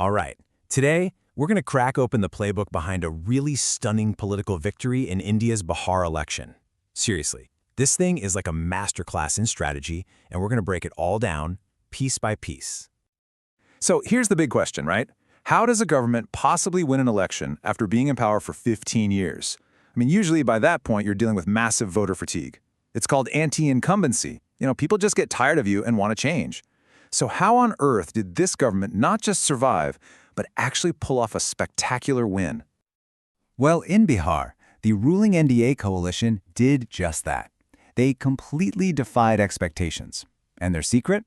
All right, today we're going to crack open the playbook behind a really stunning political victory in India's Bihar election. Seriously, this thing is like a masterclass in strategy, and we're going to break it all down, piece by piece. So here's the big question, right? How does a government possibly win an election after being in power for 15 years? I mean, usually by that point, you're dealing with massive voter fatigue. It's called anti-incumbency. People just get tired of you and want to change. So how on earth did this government not just survive, but actually pull off a spectacular win? Well, in Bihar, the ruling NDA coalition did just that. They completely defied expectations. And their secret?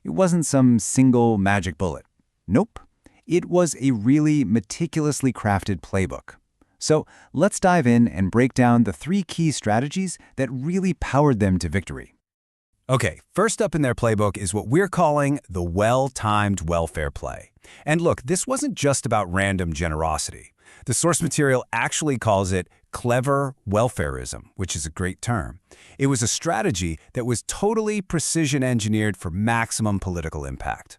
It wasn't some single magic bullet. Nope. It was a really meticulously crafted playbook. So let's dive in and break down the 3 key strategies that really powered them to victory. Okay, first up in their playbook is what we're calling the well-timed welfare play. And look, this wasn't just about random generosity. The source material actually calls it clever welfarism, which is a great term. It was a strategy that was totally precision engineered for maximum political impact.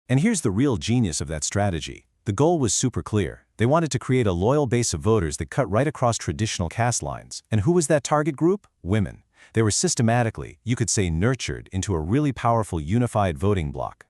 And here's the real genius of that strategy. The goal was super clear. They wanted to create a loyal base of voters that cut right across traditional caste lines. And who was that target group? Women. They were systematically, you could say, nurtured into a really powerful unified voting bloc.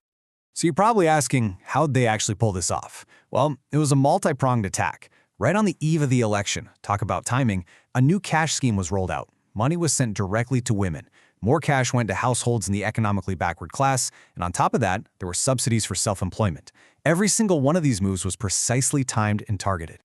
So you're probably asking, how'd they actually pull this off? Well, it was a multi-pronged attack. Right on the eve of the election, talk about timing, a new cash scheme was rolled out. Money was sent directly to women. More cash went to households in the economically backward class, and on top of that, there were subsidies for self-employment. Every single one of these moves was precisely timed and targeted.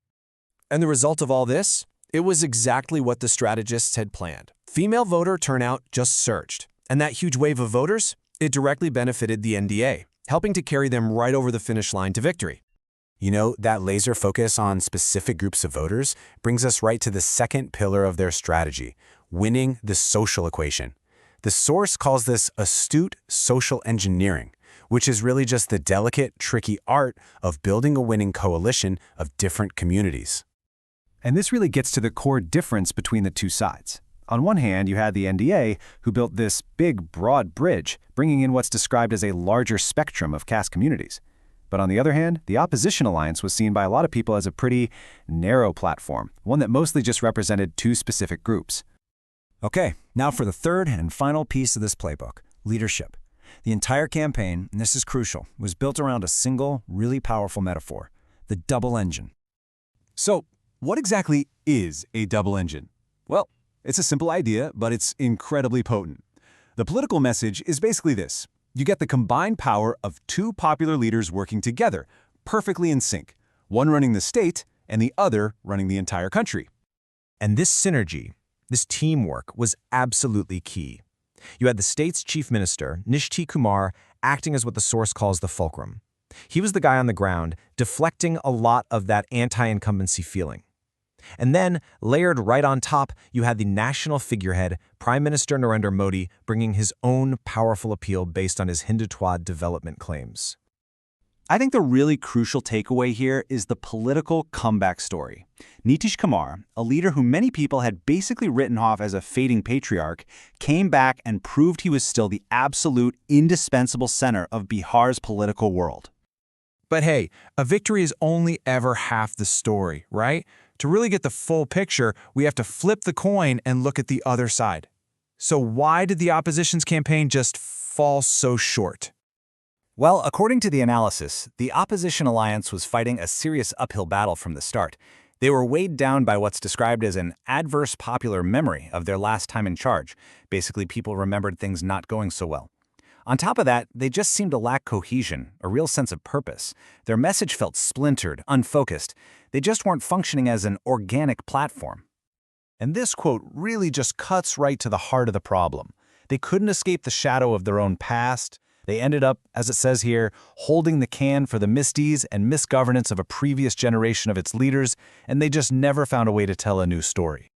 And the result of all this? It was exactly what the strategists had planned. Female voter turnout just surged. And that huge wave of voters? It directly benefited the NDA, helping to carry them right over the finish line to victory. That laser focus on specific groups of voters brings us right to the second pillar of their strategy, winning the social equation. The source calls this astute social engineering, which is really just the delicate, tricky art of building a winning coalition of different communities. And this really gets to the core difference between the two sides. On one hand, you had the NDA, who built this big, broad bridge, bringing in what's described as a larger spectrum of caste communities. But on the other hand, the opposition alliance was seen by a lot of people as a pretty narrow platform, one that mostly just represented 2 specific groups. Okay, now for the third and final piece of this playbook, leadership. The entire campaign, and this is crucial, was built around a single, really powerful metaphor, the double engine. So, what exactly is a double engine? Well, it's a simple idea, but it's incredibly potent. The political message is basically this. You get the combined power of 2 popular leaders working together, perfectly in sync, one running the state and the other running the entire country. And this synergy, this teamwork, was absolutely key. You had the state's chief minister, Nitish Kumar, acting as what the source calls the fulcrum. He was the guy on the ground, deflecting a lot of that anti-incumbency feeling. And then, layered right on top, you had the national figurehead, Prime Minister Narendra Modi, bringing his own powerful appeal based on his Hindutva development claims. I think the really crucial takeaway here is the political comeback story. Nitish Kumar, a leader who many people had basically written off as a fading patriarch, came back and proved he was still the absolute indispensable center of Bihar's political world. But hey, a victory is only ever half the story, right? To really get the full picture, we have to flip the coin and look at the other side. So why did the opposition's campaign just fall so short? Well, according to the analysis, the opposition alliance was fighting a serious uphill battle from the start. They were weighed down by what's described as an adverse popular memory of their last time in charge. Basically, people remembered things not going so well. On top of that, they just seemed to lack cohesion, a real sense of purpose. Their message felt splintered, unfocused. They just weren't functioning as an organic platform. And this quote really just cuts right to the heart of the problem. They couldn't escape the shadow of their own past. They ended up, as it says here, holding the can for the misdeeds and misgovernance of a previous generation of its leaders, and they just never found a way to tell a new story.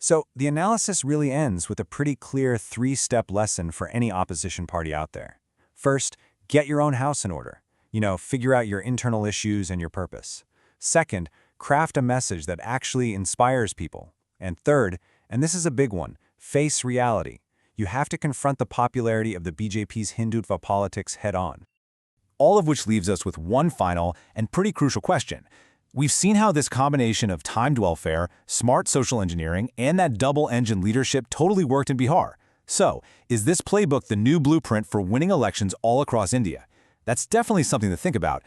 So the analysis really ends with a pretty clear 3-step lesson for any opposition party out there. First, get your own house in order. Figure out your internal issues and your purpose. Second, craft a message that actually inspires people. And third, and this is a big one, face reality. You have to confront the popularity of the BJP's Hindutva politics head-on. All of which leaves us with one final and pretty crucial question. We've seen how this combination of timed welfare, smart social engineering, and that double-engine leadership totally worked in Bihar. So, is this playbook the new blueprint for winning elections all across India? That's definitely something to think about,